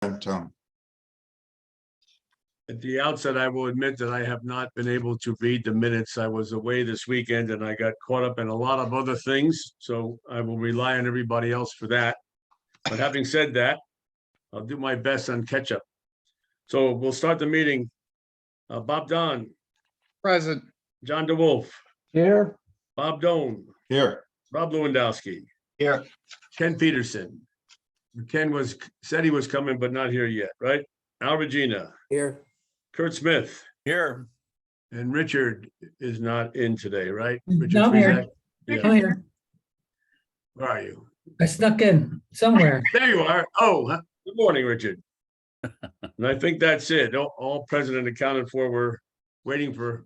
Tom. At the outset, I will admit that I have not been able to read the minutes. I was away this weekend and I got caught up in a lot of other things, so I will rely on everybody else for that. But having said that, I'll do my best on catch up. So we'll start the meeting. Bob Don, Present. John DeWolf, Here. Bob Doan, Here. Rob Lewandowski, Here. Ken Peterson. Ken said he was coming, but not here yet, right? Al Regina, Here. Kurt Smith, Here. and Richard is not in today, right? No, Richard I'm here. Frizak? Yeah. I'm here. Where are you? I snuck in somewhere. There you are. Oh, good morning, Richard. And I think that's it. All present and accounted for. We're waiting for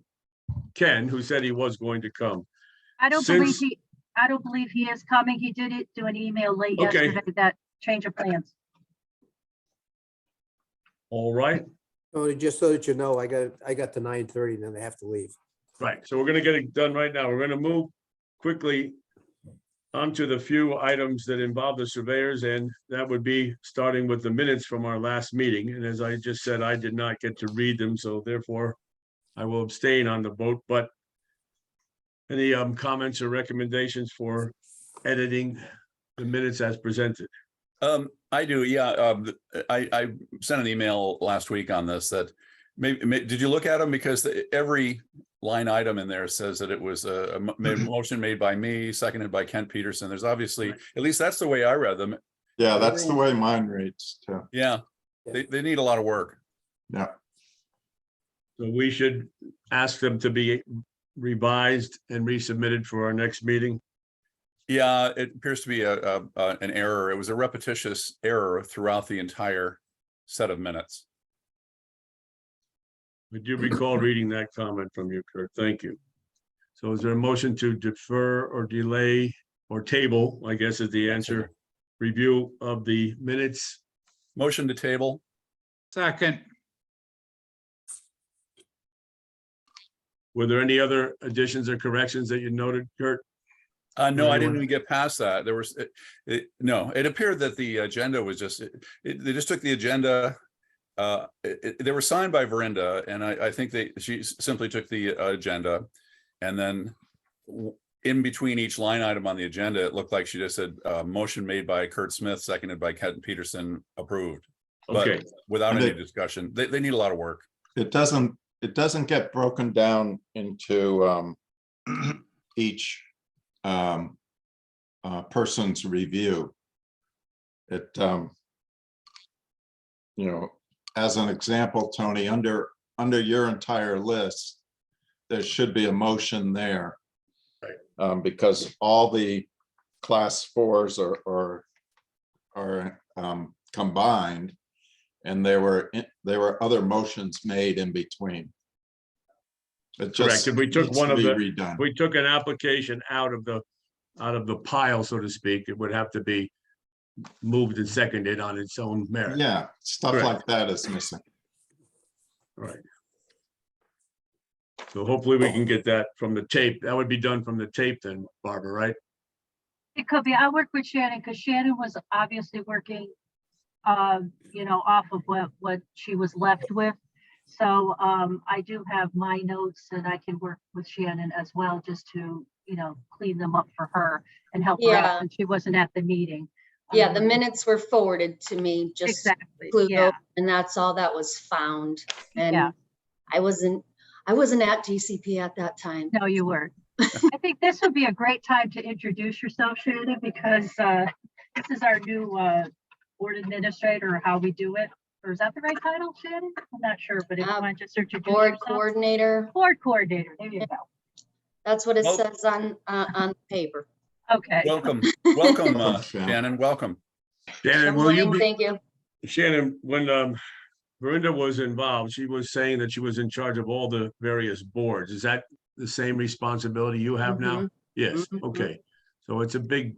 Ken, who said he was going to come. I don't believe Since- he is coming. He did it to an email late Okay. yesterday, that change of plans. All right. Tony, just so that you know, I got to 9:30, then I have to leave. Right, so we're gonna get it done right now. We're gonna move quickly onto the few items that involve the surveyors, and that would be starting with the minutes from our last meeting. And as I just said, I did not get to read them, so therefore I will abstain on the vote, but any comments or recommendations for editing the minutes as presented? I do, yeah. I sent an email last week on this that did you look at them? Because every line item in there says that it was a motion made by me, seconded by Kent Peterson. There's obviously, at least that's the way I read them. Yeah, that's the way mine reads too. Yeah, they need a lot of work. Yeah. So we should ask them to be revised and resubmitted for our next meeting. Yeah, it appears to be an error. It was a repetitious error throughout the entire set of minutes. I do recall reading that comment from you, Kurt. Thank you. So is there a motion to defer or delay or table, I guess is the answer, review of the minutes? Motion to table. Second. Were there any other additions or corrections that you noted, Kurt? No, I didn't even get past that. There was, no, it appeared that the agenda was just, they just took the agenda. They were signed by Verinda, and I think she simply took the agenda, and then in between each line item on the agenda, it looked like she just said motion made by Kurt Smith, seconded by Ken Peterson, approved. Okay, But without And any discussion, they need a lot of work. It doesn't get broken down into each person's review. It you know, as an example, Tony, under your entire list, there should be a motion there. Right. Because all the class 4s are combined, and there were other motions made in between. It correct. just If we took needs one to of be the, redone. we took an application out of the pile, so to speak, it would have to be moved and seconded on its own merit. Yeah, stuff Correct. like that is missing. Right. So hopefully we can get that from the tape. That would be done from the tape then, Barbara, right? It could be. I'll work with Shannon because Shannon was obviously working, off of what she was left with. So I do have my notes, and I can work with Shannon as well, just to, clean them up for her and help her Yeah. out since she wasn't at the meeting. Yeah, the minutes were forwarded to me, just Exactly. flew Yeah. over, and that's all that was found. And Yeah. I wasn't at GCP at that time. No, you weren't. I think this would be a great time to introduce yourself, Shannon, because this is our new board administrator, or how we do it. Or is that the right title, Shannon? I'm not sure, but if you want to just introduce Board yourself. coordinator, Board coordinator, there you go. that's what it Well- says on the paper. Okay. Welcome, Welcome, Shannon, welcome. Shannon, Good will you morning, be, thank you. Shannon, when Verinda was involved, she was saying that she was in charge of all the various boards. Is that the same responsibility you have now? Yes, Mhm. okay. So it's a big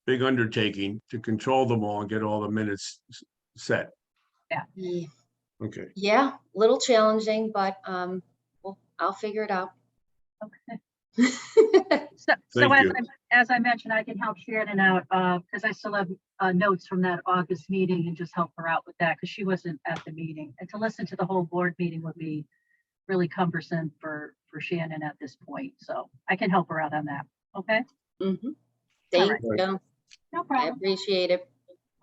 undertaking to control them all and get all the minutes set. Okay, Yeah, a little challenging, but well, I'll figure it out. Okay. So Thank as you. as I mentioned, I can help Shannon out, because I still have notes from that August meeting and just help her out with that, because she wasn't at the meeting. And to listen to the whole board meeting would be really cumbersome for Shannon at this point. So I can help her out on that. Okay? Mhm. Thank right. you. No I problem. appreciate it.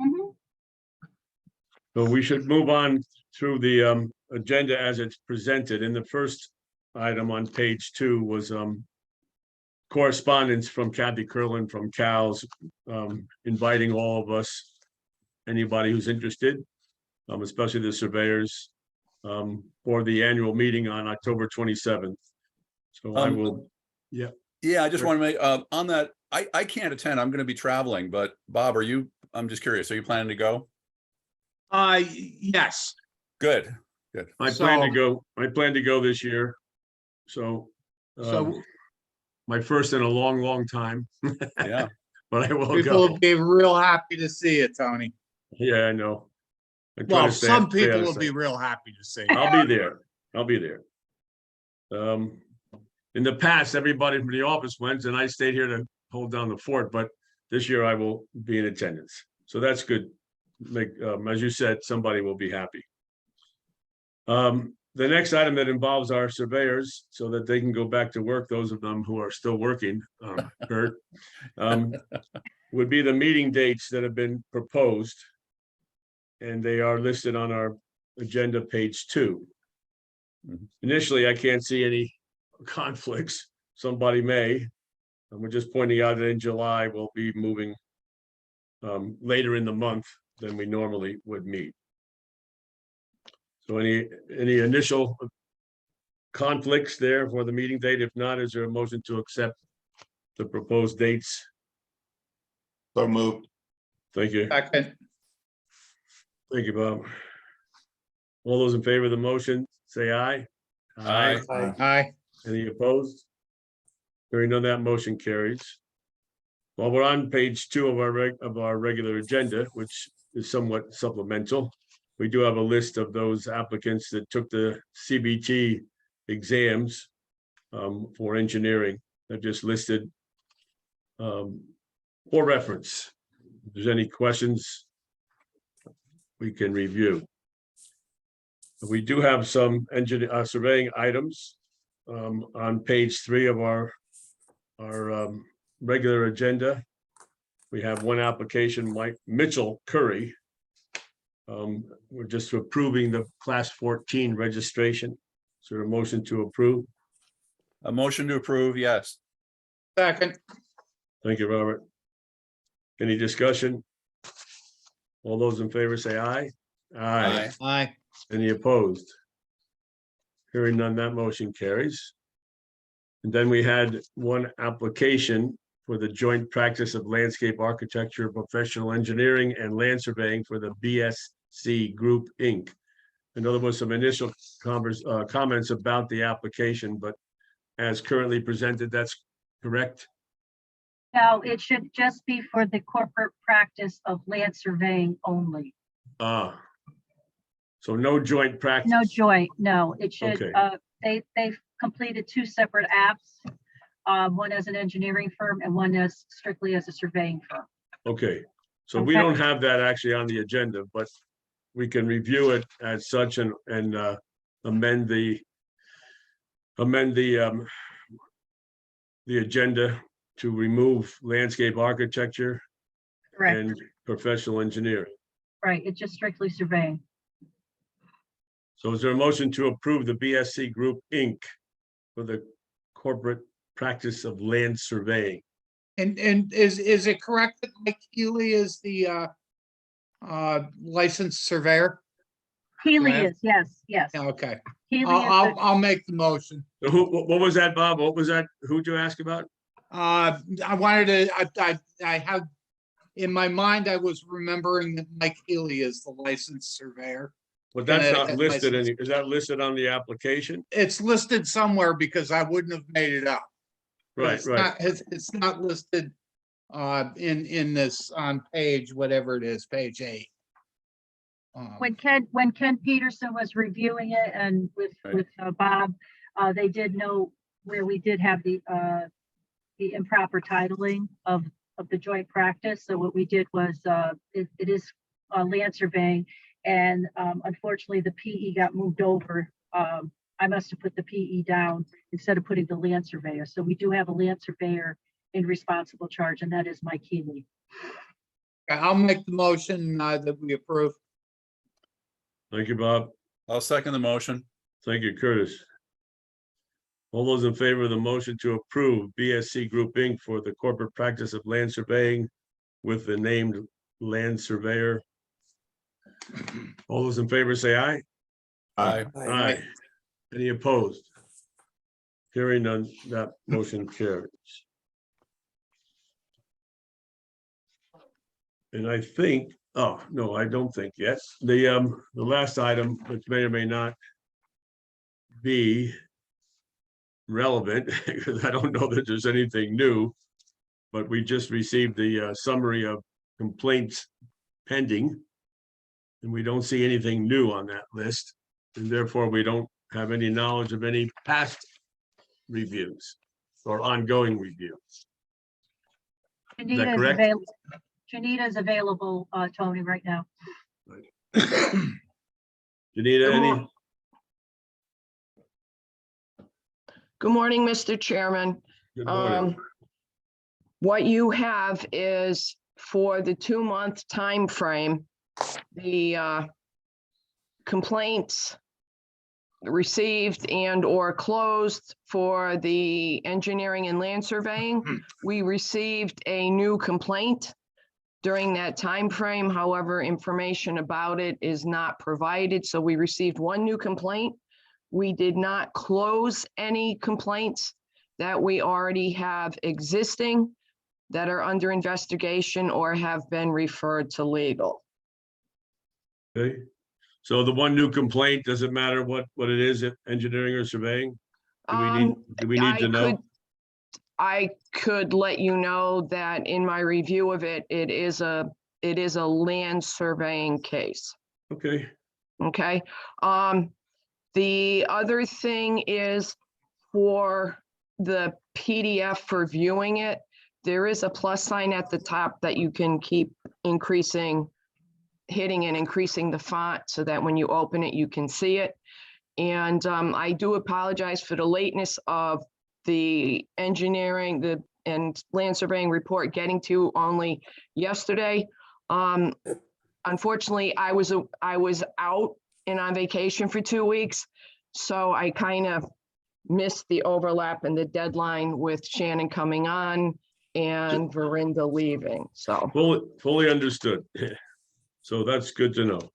Mhm. So we should move on through the agenda as it's presented. In the first item on page 2 was correspondence from Kathy Curlin from CALS, inviting all of us, anybody who's interested, especially the surveyors, for the annual meeting on October 27th. So I will, Yeah, I just want to make, on that, I can't attend. I'm going to be traveling, but Bob, I'm just curious, are you planning to go? Yes. Good. I plan to So- go, this year. So, So my first in a long, long time, Yeah. but I will people go. will be real happy to see you, Tony. Yeah, I know. I try Well, to stay- some stay out people of will sight. be real happy to see you. I'll be there. I'll be there. In the past, everybody from the office went and I stayed here to hold down the fort, but this year I will be in attendance. So that's good. As you said, somebody will be happy. The next item that involves our surveyors so that they can go back to work, those of them who are still working, Kurt, would be the meeting dates that have been proposed. And they are listed on our agenda, page 2. Mhm. Initially, I can't see any conflicts. Somebody may. And we're just pointing out that in July, we'll be moving later in the month than we normally would meet. So any initial conflicts there for the meeting date? If not, is there a motion to accept the proposed dates? So moved. Thank you. Second, Thank you, Bob. All those in favor of the motion, say aye. Aye. aye. Any opposed? Hearing none, that motion carries. While we're on page 2 of our regular agenda, which is somewhat supplemental, we do have a list of those applicants that took the CBT exams for engineering. They're just listed for reference. If there's any questions, we can review. We do have some surveying items on page 3 of our regular agenda. We have one application, Mike Mitchell Curry. We're just approving the class 14 registration. Is there a motion to approve? A motion to approve, yes. Second, Thank you, Robert. Any discussion? All those in favor say aye. Aye. aye. Any opposed? Hearing none, that motion carries. And then we had one application for the joint practice of landscape architecture, professional engineering, and land surveying for the BSC Group, Inc. I know there was some initial comments about the application, but as currently presented, that's correct? Now, it should just be for the corporate practice of land surveying only. Ah. So no joint practice? No joint, no, it should, Okay. they've completed 2 separate apps. One as an engineering firm and one as strictly as a surveying firm. Okay, so we Okay. don't have that actually on the agenda, but we can review it as such and amend the agenda to remove landscape architecture Correct, and professional engineering. right, it's just strictly surveying. So is there a motion to approve the BSC Group, Inc. for the corporate practice of land surveying? And is it correct that Mike Healy is the licensed surveyor? Healy Right. is, yes, yes. Yeah, okay. Healy I'll make the motion. So what was that, Bob? What was that? Who'd you ask about? I wanted to, I have, in my mind, I was remembering that Mike Healy is the licensed surveyor. But that's not Connecticut listed license. is that listed on the application? It's listed somewhere because I wouldn't have made it up. But Right, it's right. not- It's not listed in this, on page, whatever it is, page 8. When Ken Peterson was reviewing it and with Right. Bob, they did note where we did have the improper titling of the joint practice. So what we did was, it is land surveying, and unfortunately, the PE got moved over. I must have put the PE down instead of putting the land surveyor. So we do have a land surveyor in responsible charge, and that is Mike Healy. I'll make the motion that we approve. Thank you, Bob. I'll second the motion. Thank you, Curtis. All those in favor of the motion to approve BSC Group Inc. for the corporate practice of land surveying with the named land surveyor. All those in favor say aye. Aye. Aye. Any opposed? Hearing none, that motion carries. And I think, oh, no, I don't think yet. The last item, which may or may not be relevant, because I don't know that there's anything new, but we just received the summary of complaints pending, and we don't see anything new on that list, and therefore we don't have any knowledge of any past reviews or ongoing reviews. Janita is correct? available. Janita is available, Tony, right now. Janita, any? Good morning, Mr. Chairman. Good morning. What you have is for the 2-month time frame, the complaints received and or closed for the engineering and land surveying. We received a new complaint during that time frame. However, information about it is not provided. So we received 1 new complaint. We did not close any complaints that we already have existing that are under investigation or have been referred to legal. Okay, so the 1 new complaint, doesn't matter what it is, if engineering or surveying? Do we need to know? I could let you know that in my review of it, it is a land surveying case. Okay, Okay. The other thing is for the PDF for viewing it, there is a plus sign at the top that you can keep hitting and increasing the font so that when you open it, you can see it. And I do apologize for the lateness of the engineering and land surveying report getting to you only yesterday. Unfortunately, I was out and on vacation for 2 weeks, so I kind of missed the overlap and the deadline with Shannon coming on and Verinda leaving. So fully understood. So that's good to know.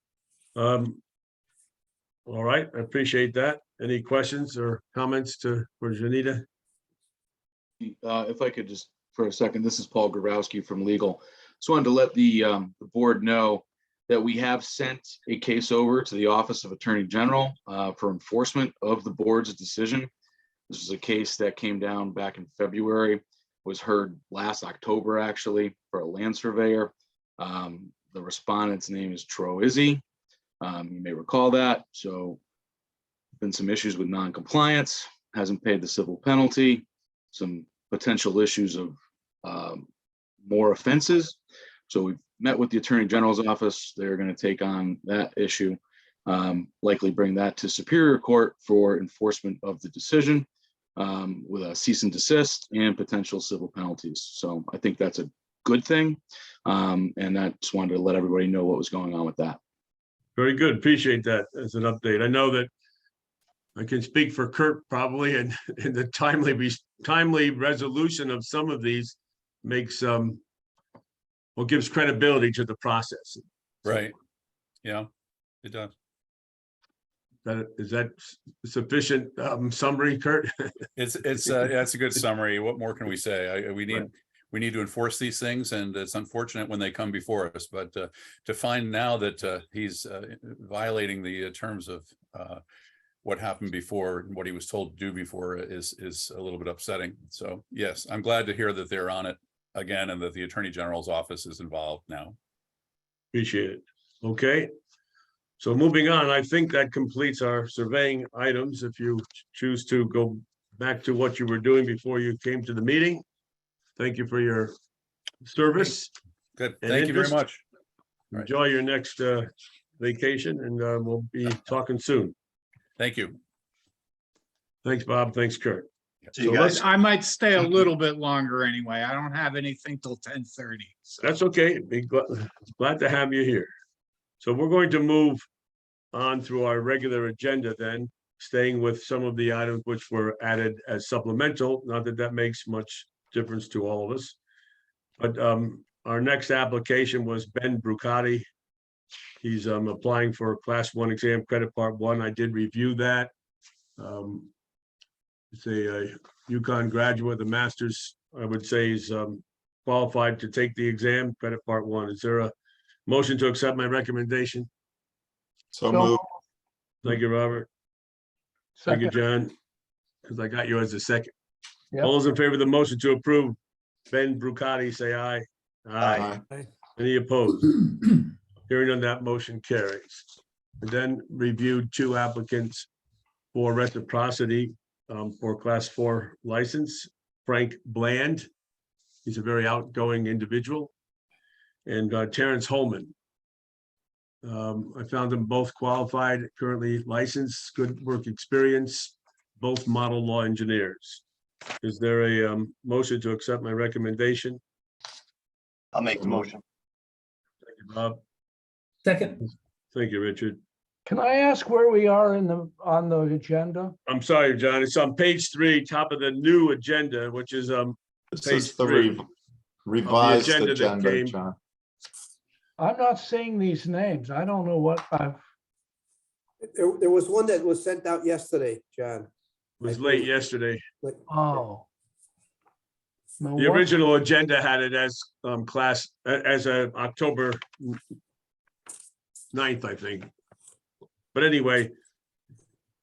All right, I appreciate that. Any questions or comments for Janita? If I could just for a second, this is Paul Grabowski from legal. Just wanted to let the board know that we have sent a case over to the Office of Attorney General for enforcement of the board's decision. This is a case that came down back in February, was heard last October, actually, for a land surveyor. The respondent's name is Tro Izzy. You may recall that. So been some issues with non-compliance, hasn't paid the civil penalty, some potential issues of more offenses. So we've met with the Attorney General's office. They're going to take on that issue, likely bring that to Superior Court for enforcement of the decision with a cease and desist and potential civil penalties. So I think that's a good thing. And I just wanted to let everybody know what was going on with that. Very good. Appreciate that as an update. I know that I can speak for Kurt probably, and the timely resolution of some of these makes gives credibility to the process. Right. Yeah, it does. Is that sufficient summary, Kurt? It's a good summary. What more can we say? We need to enforce these things, and it's unfortunate when they come before us, but to find now that he's violating the terms of what happened before, what he was told to do before is a little bit upsetting. So yes, I'm glad to hear that they're on it again and that the Attorney General's office is involved now. Appreciate it. Okay. So moving on, I think that completes our surveying items. If you choose to go back to what you were doing before you came to the meeting. Thank you for your service. Good. And Thank you very interest. much. Right. Enjoy your next vacation, and we'll be talking soon. Thank you. Thanks, Bob. Thanks, Kurt. See you So guys. let's- I might stay a little bit longer anyway. I don't have anything till 10:30. So That's okay. Be glad to have you here. So we're going to move on through our regular agenda then, staying with some of the items which were added as supplemental, not that that makes much difference to all of us. But our next application was Ben Brucati. He's applying for Class 1 exam credit part 1. I did review that. It's a UConn graduate with a master's. I would say he's qualified to take the exam, credit part 1. Is there a motion to accept my recommendation? So move. Thank you, Robert. Thank you, John, because I got you as a second. Yep. All those in favor of the motion to approve Ben Brucati, say aye. Aye. Any opposed? Hearing on that, motion carries. And then reviewed 2 applicants for reciprocity for Class 4 license. Frank Bland, he's a very outgoing individual, and Terrence Holman. I found them both qualified, currently licensed, good work experience, both model law engineers. Is there a motion to accept my recommendation? I'll make the motion. Thank you, Bob. Second, Thank you, Richard. Can I ask where we are on the agenda? I'm sorry, John. It's on page 3, top of the new agenda, which is This Page is the 3 revised agenda that agenda, came. John. I'm not seeing these names. I don't know what I've, There was one that was sent out yesterday, John. was late yesterday. oh. No, The what- original agenda had it as as a October 9th, I think. But anyway,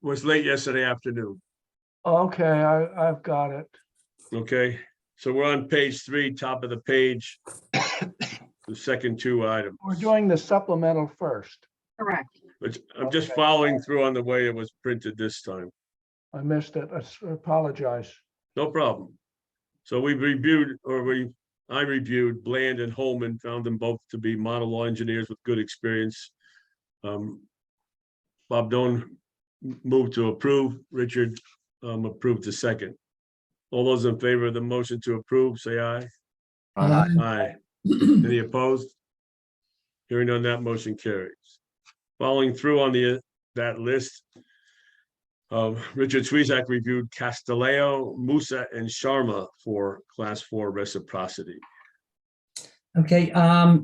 was late yesterday afternoon. Okay, I've got it. Okay, so we're on page 3, top of the page. The second 2 items, We're doing the supplemental first. Correct. which I'm just Okay. following through on the way it was printed this time. I missed it. I apologize. No problem. So we reviewed, I reviewed Bland and Holman, found them both to be model law engineers with good experience. Bob Doan moved to approve, Richard approved the second. All those in favor of the motion to approve, say aye. Aye. Aye. Any opposed? Hearing none, that motion carries. Following through on that list, Richard Swezak reviewed Castelleo, Musa, and Sharma for Class 4 reciprocity. okay,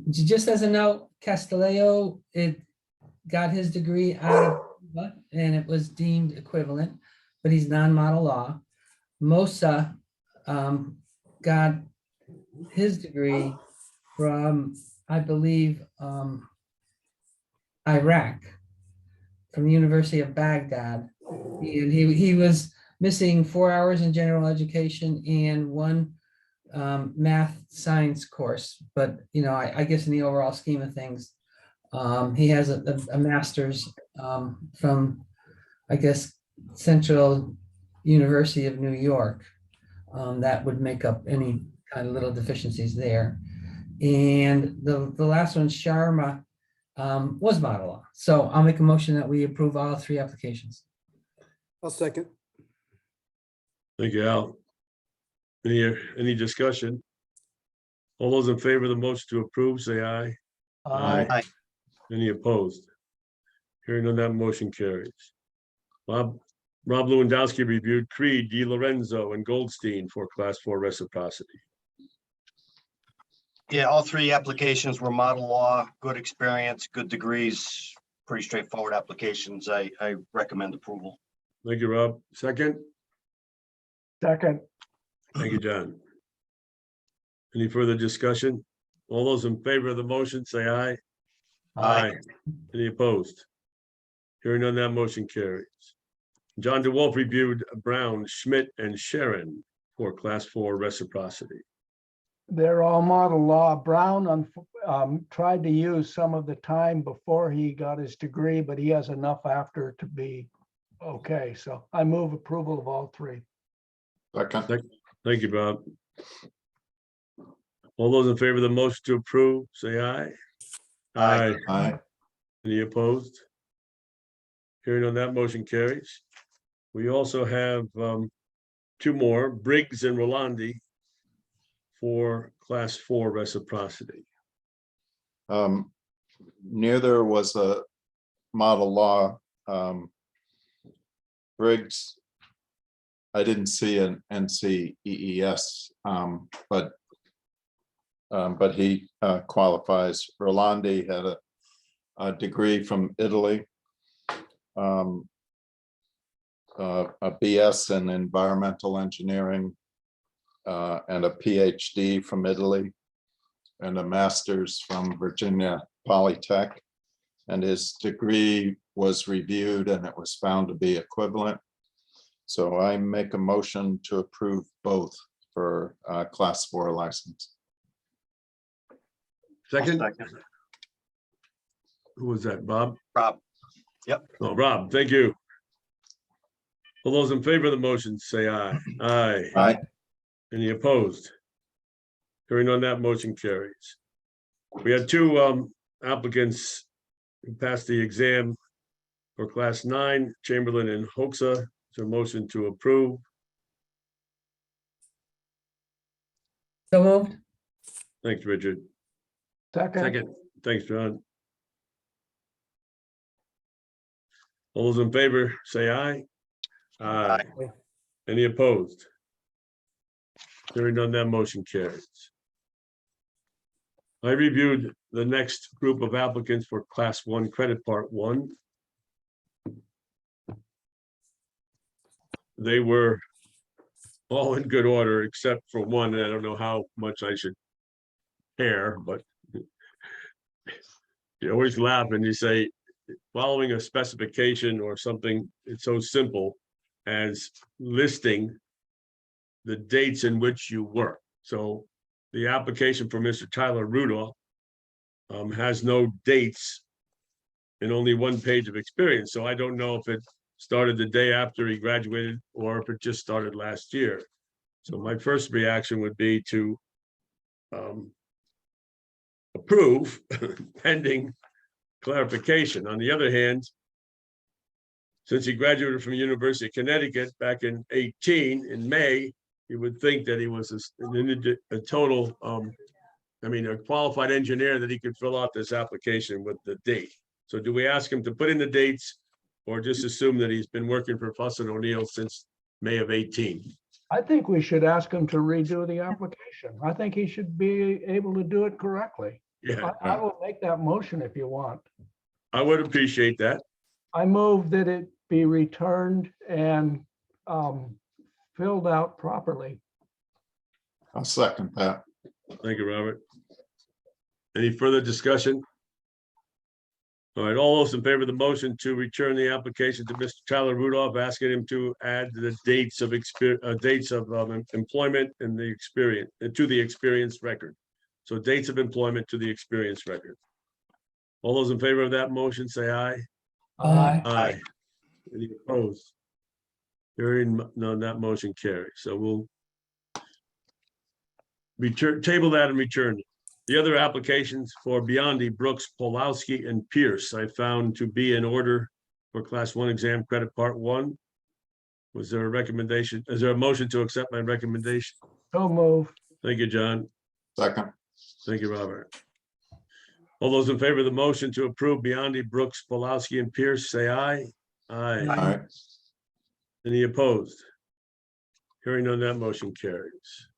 just as a note, Castelleo, it got his degree out of Cuba, and it was deemed equivalent, but he's non-model law. Mosa got his degree from, I believe, Iraq, from the University of Baghdad. And he was missing 4 hours in general education and 1 math science course. But, I guess in the overall scheme of things, he has a master's from, I guess, Central University of New York. That would make up any kind of little deficiencies there. And the last one, Sharma, was model law. So I'll make a motion that we approve all 3 applications. I'll second. Thank you, Al. Any discussion? All those in favor of the motion to approve, say aye. Aye. Any opposed? Hearing none, that motion carries. Rob Lewandowski reviewed Creed, Di Lorenzo, and Goldstein for Class 4 reciprocity. Yeah, all 3 applications were model law, good experience, good degrees, pretty straightforward applications. I recommend approval. Thank you, Rob. Second? Second, Thank you, John. Any further discussion? All those in favor of the motion, say aye. Aye. Any opposed? Hearing none, that motion carries. John DeWolf reviewed Brown, Schmidt, and Sharon for Class 4 reciprocity. they're all model law. Brown tried to use some of the time before he got his degree, but he has enough after to be okay. So I move approval of all 3. Second, Thank you, Bob. All those in favor of the motion to approve, say aye. Aye. aye, Any opposed? Hearing on that, motion carries. We also have two more, Briggs and Rolandi for class 4 reciprocity. neither was a model law. Briggs, I didn't see an NCEES, but he qualifies. Rolandi had a degree from Italy, a BS in environmental engineering, and a PhD from Italy, and a master's from Virginia Polytech. And his degree was reviewed and it was found to be equivalent. So I make a motion to approve both for class 4 license. Second, Second. who was that, Bob? Rob. Oh, Rob, thank you. All those in favor of the motion, say aye. Aye. Aye. Any opposed? Hearing on that, motion carries. We had two applicants who passed the exam for class 9, Chamberlain and Hoxa. So motion to approve. So moved. Thanks, Richard. Second, Second, thanks, John. All those in favor, say aye. Aye. Any opposed? Hearing none, that motion carries. I reviewed the next group of applicants for class 1 credit part 1. They were all in good order except for one, and I don't know how much I should care, but you always laugh and you say, following a specification or something, it's so simple as listing the dates in which you work. So the application for Mr. Tyler Rudolph has no dates and only one page of experience. So I don't know if it started the day after he graduated or if it just started last year. So my first reaction would be to approve pending clarification. On the other hand, since he graduated from the University of Connecticut back in 18 in May, you would think that he was a total, a qualified engineer, that he could fill out this application with the date. So do we ask him to put in the dates or just assume that he's been working for Fuss and O'Neill since May of 18? I think we should ask him to redo the application. I think he should be able to do it correctly. Yeah, I will make that motion if you want. I would appreciate that. I move that it be returned and filled out properly. I'll second that. Thank you, Robert. Any further discussion? All right, all those in favor of the motion to return the application to Mr. Tyler Rudolph, asking him to add the dates of employment and the experience to the experience record. So dates of employment to the experience record. All those in favor of that motion, say aye. Aye. Aye. Any opposed? Hearing none, that motion carries. So we'll table that and return it. The other applications for Biondi, Brooks, Polowski, and Pierce, I found to be in order for class 1 exam credit part 1. Was there a recommendation? Is there a motion to accept my recommendation? So move. Thank you, John. Second, Thank you, Robert. All those in favor of the motion to approve Biondi, Brooks, Polowski, and Pierce, say aye. Aye. aye, Any opposed? Hearing none, that motion carries.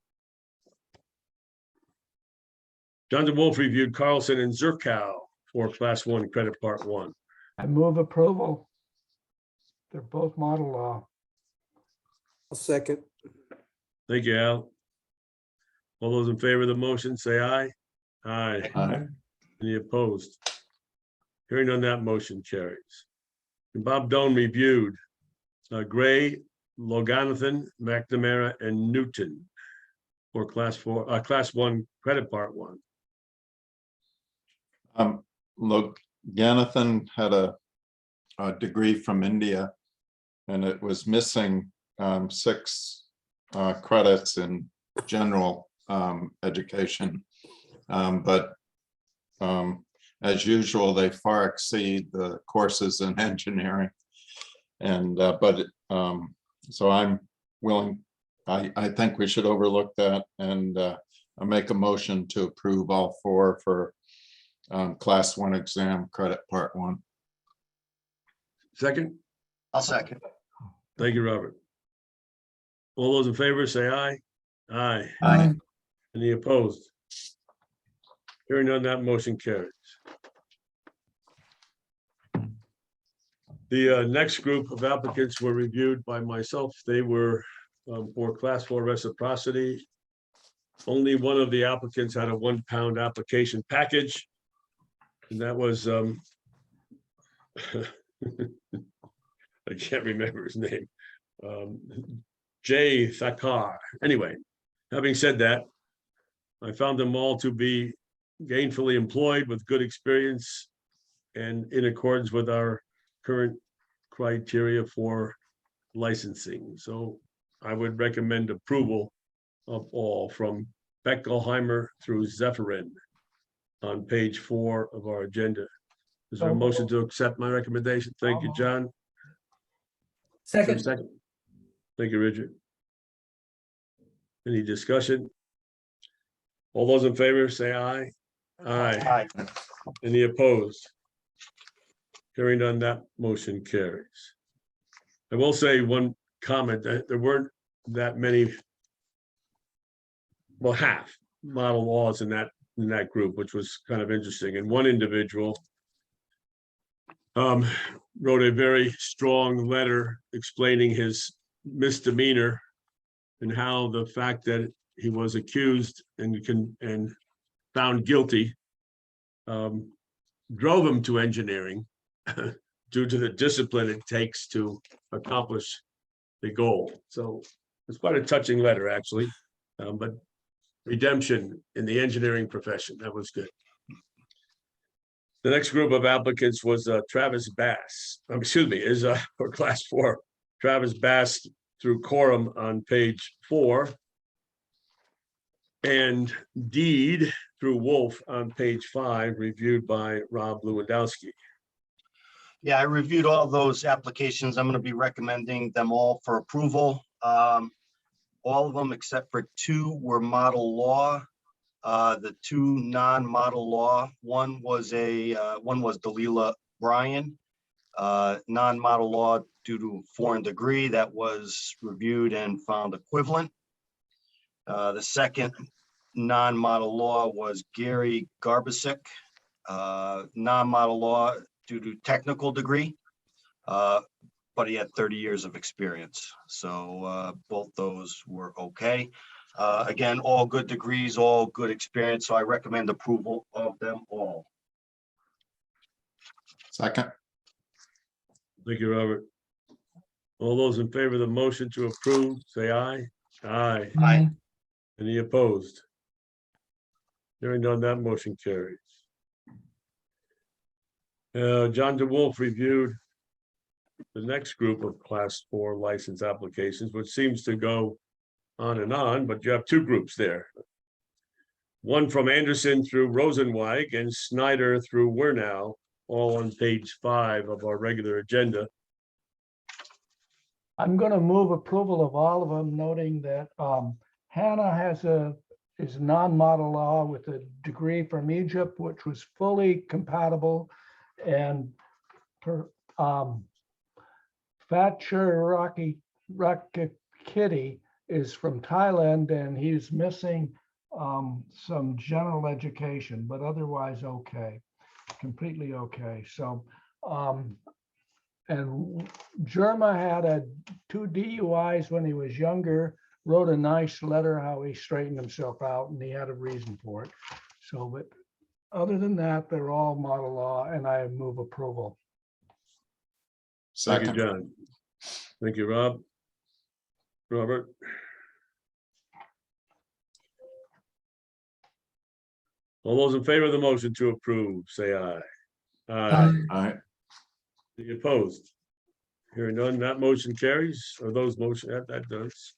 John DeWolf reviewed Carlson and Zerkow for class 1 credit part 1. I move approval. They're both model law. I'll second. Thank you, Al. All those in favor of the motion, say aye. Aye. aye, Any opposed? Hearing none, that motion carries. And Bob Doan reviewed Gray, Loganathan, McNamara, and Newton for class 1 credit part 1. Look, Ganathan had a degree from India, and it was missing 6 credits in general education. But as usual, they far exceed the courses in engineering. And so I'm willing, I think we should overlook that and I make a motion to approve all 4 for class 1 exam credit part 1. Second, I'll second. thank you, Robert. All those in favor, say aye. Aye. Aye. Any opposed? Hearing none, that motion carries. The next group of applicants were reviewed by myself. They were for class 4 reciprocity. Only one of the applicants had a 1 pound application package. And that was, I can't remember his name. Jay Thakar. Anyway, having said that, I found them all to be gainfully employed with good experience and in accordance with our current criteria for licensing. So I would recommend approval of all from Beckelheimer through Zephyrin on page 4 of our agenda. Is there a motion to accept my recommendation? Thank you, John. Is there a Second, Thank you, Richard. Any discussion? All those in favor, say aye. Aye. Aye. Any opposed? Hearing none, that motion carries. I will say one comment, that there weren't that many, well, half model laws in that group, which was kind of interesting. And one individual wrote a very strong letter explaining his misdemeanor and how the fact that he was accused and found guilty drove him to engineering due to the discipline it takes to accomplish the goal. So it's quite a touching letter, actually, but redemption in the engineering profession, that was good. The next group of applicants was Travis Bass, is for class 4, Travis Bass through Quorum on page 4. And Deed through Wolf on page 5, reviewed by Rob Lewandowski. Yeah, I reviewed all those applications. I'm going to be recommending them all for approval. All of them except for 2 were model law. The 2 non-model law, one was Dalila Bryan, non-model law due to foreign degree that was reviewed and found equivalent. The second non-model law was Gary Garbasik, non-model law due to technical degree, but he had 30 years of experience. So both those were okay. Again, all good degrees, all good experience. So I recommend approval of them all. Second. Thank you, Robert. All those in favor of the motion to approve, say aye. Aye. Aye. Any opposed? Hearing none, that motion carries. John DeWolf reviewed the next group of class 4 license applications, which seems to go on, but you have 2 groups there. One from Anderson through Rosenweig and Snyder through Wernow, all on page 5 of our regular agenda. I'm going to move approval of all of them, noting that Hannah is non-model law with a degree from Egypt, which was fully compatible, and her Fatcher Rakakitty is from Thailand, and he's missing some general education, but otherwise okay, completely okay. So and Jerma had 2 DUIs when he was younger, wrote a nice letter how he straightened himself out, and he had a reason for it. So, but other than that, they're all model law, and I move approval. Thank you, Second. John. Thank you, Rob. Robert. All those in favor of the motion to approve, say aye. Aye. Aye. Any opposed? Hearing none, that motion carries, or those motion, that does.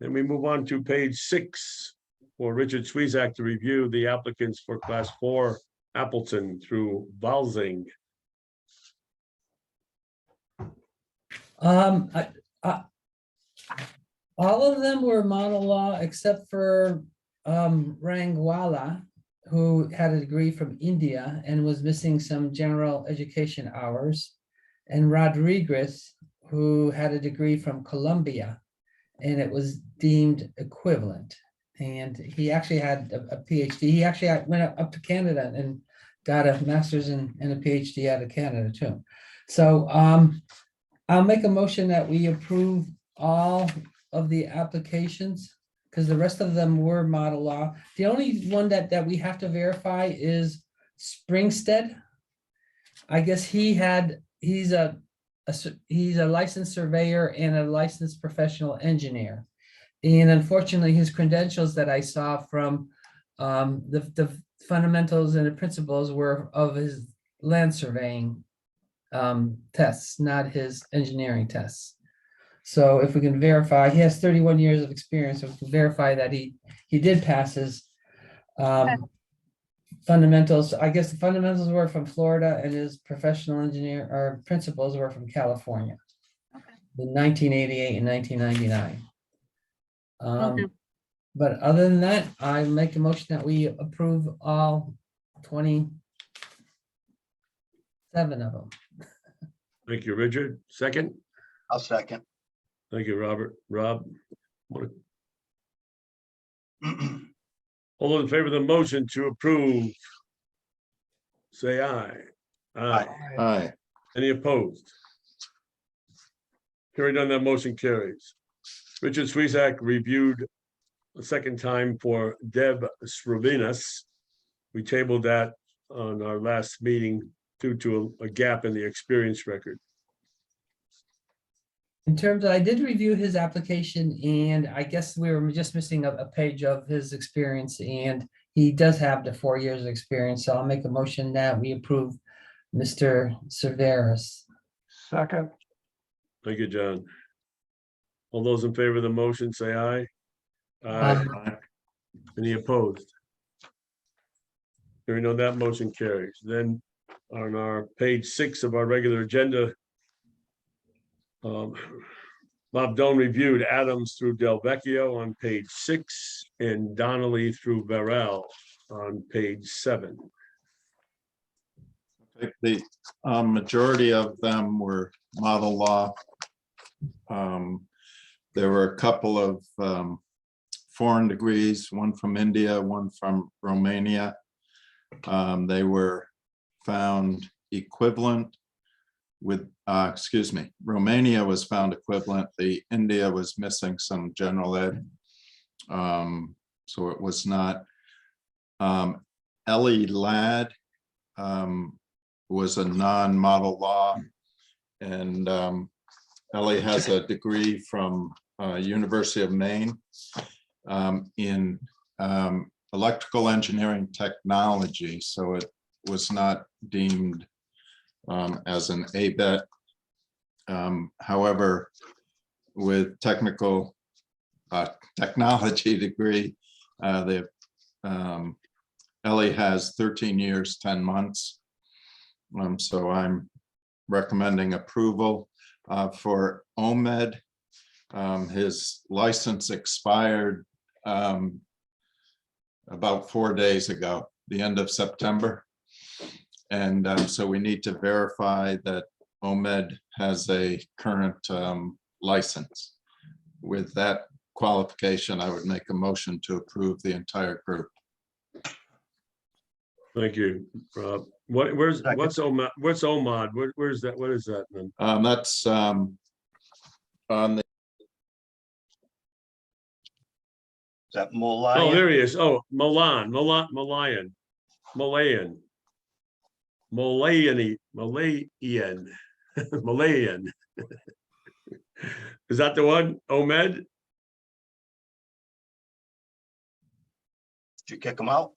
Then we move on to page 6 for Richard Swezak to review the applicants for class 4 Appleton through Valzing. All of them were model law except for Rangwala, who had a degree from India and was missing some general education hours, and Rodriguez, who had a degree from Columbia, and it was deemed equivalent. And he actually had a PhD. He actually went up to Canada and got a master's and a PhD out of Canada too. So I'll make a motion that we approve all of the applications because the rest of them were model law. The only one that we have to verify is Springstead. I guess he's a licensed surveyor and a licensed professional engineer. And unfortunately, his credentials that I saw from the fundamentals and the principles were of his land surveying tests, not his engineering tests. So if we can verify, he has 31 years of experience, so we can verify that he did pass his fundamentals. I guess the fundamentals were from Florida and his professional engineer or principles were from California in 1988 and 1999. Okay. But other than that, I make a motion that we approve all 27 of them. Thank you, Richard. Second? I'll second. Thank you, Robert. Rob? All those in favor of the motion to approve? Say aye. Aye. Aye. Any opposed? Hearing none, that motion carries. Richard Swezak reviewed a second time for Deb Sravinas. We tabled that on our last meeting due to a gap in the experience record. In terms of, I did review his application and I guess we were just missing a page of his experience and he does have the 4 years of experience. So I'll make a motion that we approve Mr. Cerveris. Second, Thank you, John. All those in favor of the motion, say aye. Aye. Any opposed? Hearing none, that motion carries. Then on our page 6 of our regular agenda, Bob Doan reviewed Adams through Del Vecchio on page 6 and Donnelly through Varel on page 7. The majority of them were model law. There were a couple of foreign degrees, one from India, one from Romania. They were found equivalent with, Romania was found equivalent. The India was missing some general ed. So it was not. Ellie Ladd was a non-model law. And Ellie has a degree from University of Maine in electrical engineering technology. So it was not deemed as an ABET. However, with technical technology degree, Ellie has 13 years, 10 months. So I'm recommending approval for Omed. His license expired about 4 days ago, the end of September. And so we need to verify that Omed has a current license. With that qualification, I would make a motion to approve the entire group. Thank you, Rob. What's OMAD? What's OMAD? Where's that? What is that then? That's on the. Is that Oh, Molian? there he is. Oh, Malayan. Malayan. Is that the one? Omed? Did you kick him out?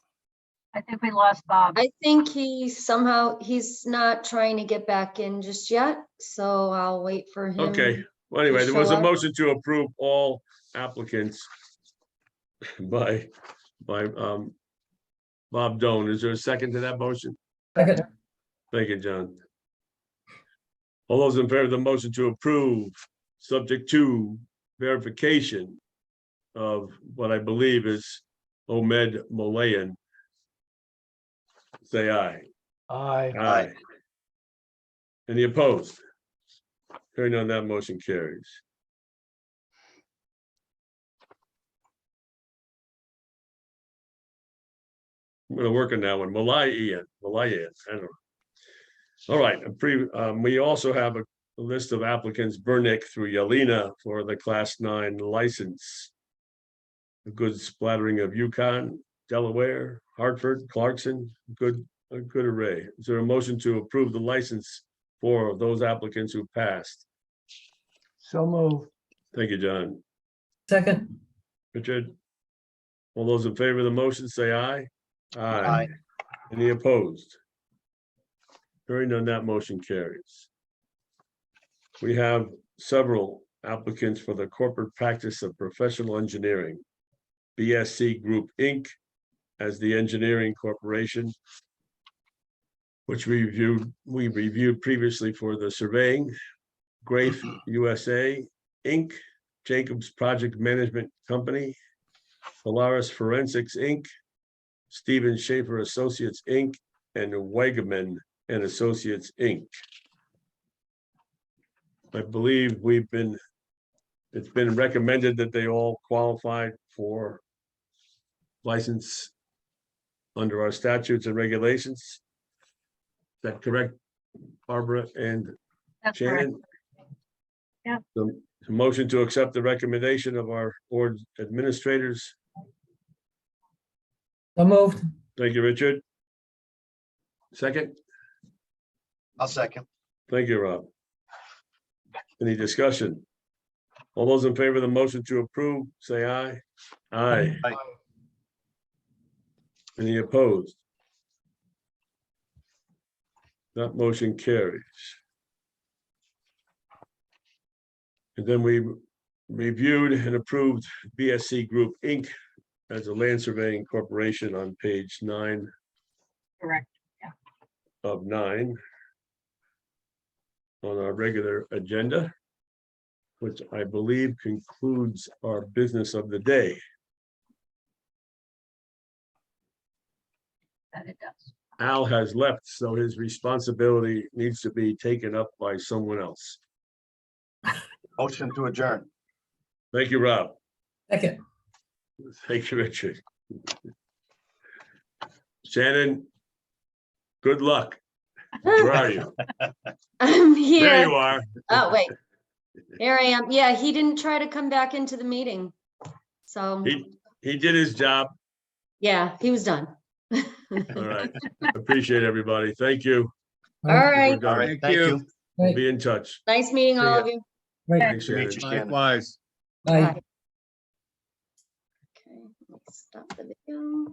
I think we lost Bob. I think he's not trying to get back in just yet, so I'll wait for him. Okay. Well, anyway, there was show a up. motion to approve all applicants by Bob Doan. Is there a second to that motion? Second, Thank you, John. All those in favor of the motion to approve, subject to verification of what I believe is Omed Molayan, say aye. Aye. Aye. Any opposed? Hearing none, that motion carries. I'm gonna work on that one, Malayan, I don't know. All right, we also have a list of applicants, Burnick through Yelena for the Class 9 license. A good splattering of Yukon, Delaware, Hartford, Clarkson, a good array. Is there a motion to approve the license for those applicants who passed? So moved. Thank you, John. second, Richard? All those in favor of the motion, say aye. Aye. Any opposed? Hearing none, that motion carries. We have several applicants for the corporate practice of professional engineering. BSC Group, Inc. as the engineering corporation, which we reviewed previously for the surveying. Grafe USA, Inc., Jacobs Project Management Company, Polaris Forensics, Inc., Stephen Schaefer Associates, Inc., and Wegeman and Associates, Inc. I believe it's been recommended that they all qualified for license under our statutes and regulations. Is that correct, Barbara and That's correct. Shannon? Yeah. The motion to accept the recommendation of our board administrators. so moved, Thank you, Richard. Second, I'll second. thank you, Rob. Any discussion? All those in favor of the motion to approve, say aye. Aye. Aye. Any opposed? That motion carries. And then we reviewed and approved BSC Group, Inc. as a land surveying corporation on page 9 Correct. of 9 on our regular agenda, which I believe concludes our business of the day. That it does. Al has left, so his responsibility needs to be taken up by someone else. Motion to adjourn. Thank you, Rob. second, Thank you, Richard. Shannon, good luck. Where are you? I'm There here. you are. Oh, wait. Here I am. Yeah, he didn't try to come back into the meeting. So, He did his job. yeah, he was done. All right. Appreciate everybody. Thank you. All right. We're done. All right, thank you. We'll be in touch. Nice meeting all of you. right, Thanks, To meet Shannon. you, Shannon. Likewise. bye. Okay, let's stop the video.